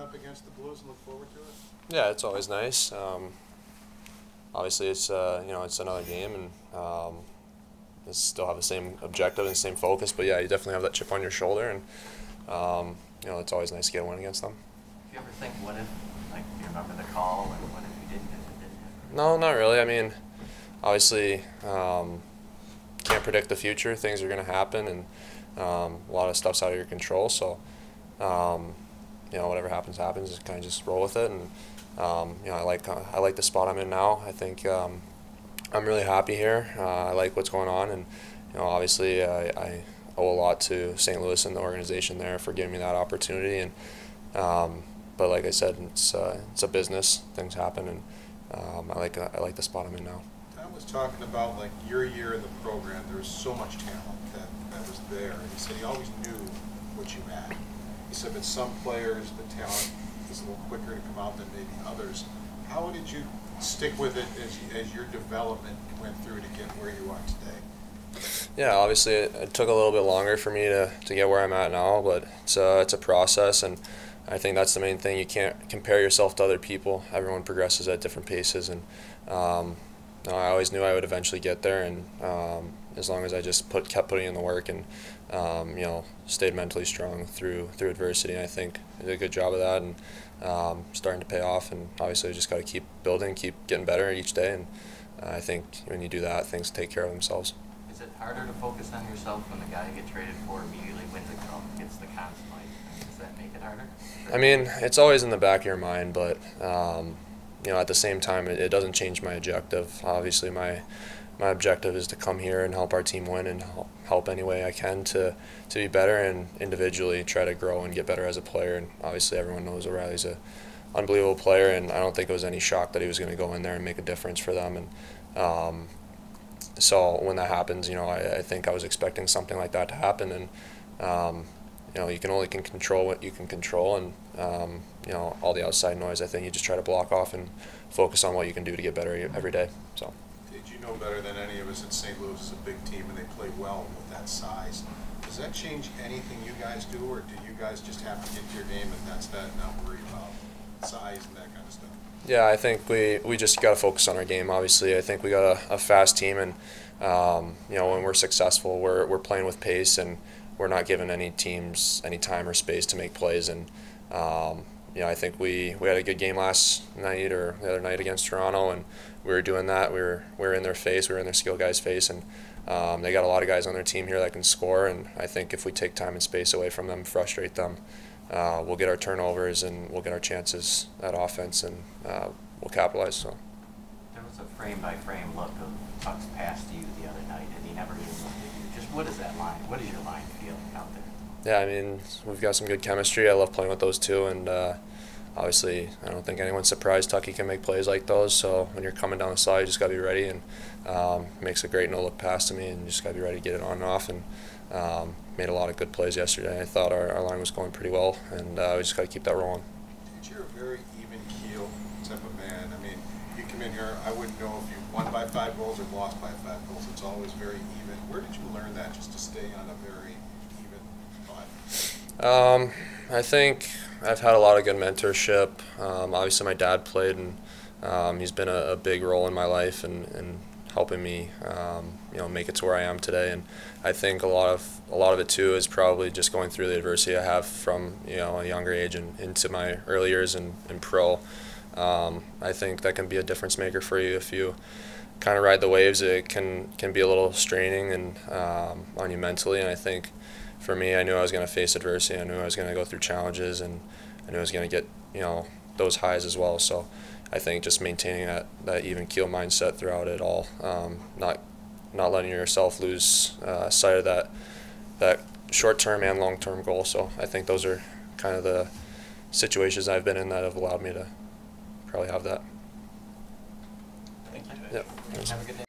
up against the Blues and look forward to it? Yeah, it's always nice. Obviously, it's it's another game, and you still have the same objective and same focus. But yeah, you definitely have that chip on your shoulder, and it's always nice to get a win against them. Do you ever think, what if, like, you remember the call, and what if you didn't, if it didn't happen? No, not really. I mean, obviously, can't predict the future. Things are going to happen, and a lot of stuff's out of your control. So, whatever happens, happens. Just kind of just roll with it, and I like the spot I'm in now. I think I'm really happy here. I like what's going on, and obviously I owe a lot to St. Louis and the organization there for giving me that opportunity. And but like I said, it's a business. Things happen, and I like the spot I'm in now. Tom was talking about like your year in the program. There was so much talent that was there, and he said he always knew what you had. He said that some players, the talent is a little quicker to come out than maybe others. How did you stick with it as your development went through to get where you are today? Yeah, obviously it took a little bit longer for me to get where I'm at now, but it's a process, and I think that's the main thing. You can't compare yourself to other people. Everyone progresses at different paces, and I always knew I would eventually get there, and as long as I just kept putting in the work and stayed mentally strong through adversity. I think I did a good job of that, and starting to pay off. And obviously, you just got to keep building, keep getting better each day. And I think when you do that, things take care of themselves. Is it harder to focus on yourself when the guy you get traded for immediately wins a cup, gets the Conn Smythe? Does that make it harder? I mean, it's always in the back of your mind, but at the same time, it doesn't change my objective. Obviously, my objective is to come here and help our team win and help any way I can to be better, and individually try to grow and get better as a player. And obviously everyone knows O'Reilly's an unbelievable player, and I don't think it was any shock that he was going to go in there and make a difference for them. And so when that happens, I think I was expecting something like that to happen. And you can only control what you can control, and all the outside noise, I think you just try to block off and focus on what you can do to get better every day. So. Did you know better than any of us that St. Louis is a big team and they play well with that size? Does that change anything you guys do, or do you guys just have to get to your game and that's that, not worry about size and that kind of stuff? Yeah, I think we just got to focus on our game. Obviously, I think we got a fast team, and when we're successful, we're playing with pace, and we're not giving any teams any time or space to make plays. And I think we had a good game last night or the other night against Toronto, and we were doing that. We were in their face, we were in their skill guys' face, and they got a lot of guys on their team here that can score. And I think if we take time and space away from them, frustrate them, we'll get our turnovers and we'll get our chances at offense, and we'll capitalize. So. There was a frame-by-frame look of Tuck's pass to you the other night, and he never even looked at you. Just what is that line? What is your line feel out there? Yeah, I mean, we've got some good chemistry. I love playing with those two, and obviously, I don't think anyone's surprised Tucky can make plays like those. So when you're coming down the side, you just got to be ready, and makes a great no-look pass to me, and you just got to be ready to get it on and off. And made a lot of good plays yesterday. I thought our line was going pretty well, and we just got to keep that rolling. You're a very even keel type of man. I mean, you come in here, I wouldn't know if you won by 5 goals or lost by 5 goals. It's always very even. Where did you learn that, just to stay on a very even line? I think I've had a lot of good mentorship. Obviously, my dad played, and he's been a big role in my life and helping me, make it to where I am today. And I think a lot of it too is probably just going through the adversity I have from a younger age and into my early years in pro. I think that can be a difference maker for you if you kind of ride the waves. It can be a little straining and on you mentally. And I think for me, I knew I was going to face adversity. I knew I was going to go through challenges, and I knew I was going to get those highs as well. So I think just maintaining that even keel mindset throughout it all, not letting yourself lose sight of that short-term and long-term goal. So I think those are kind of the situations I've been in that have allowed me to probably have that. Thank you. Yep. Have a good day.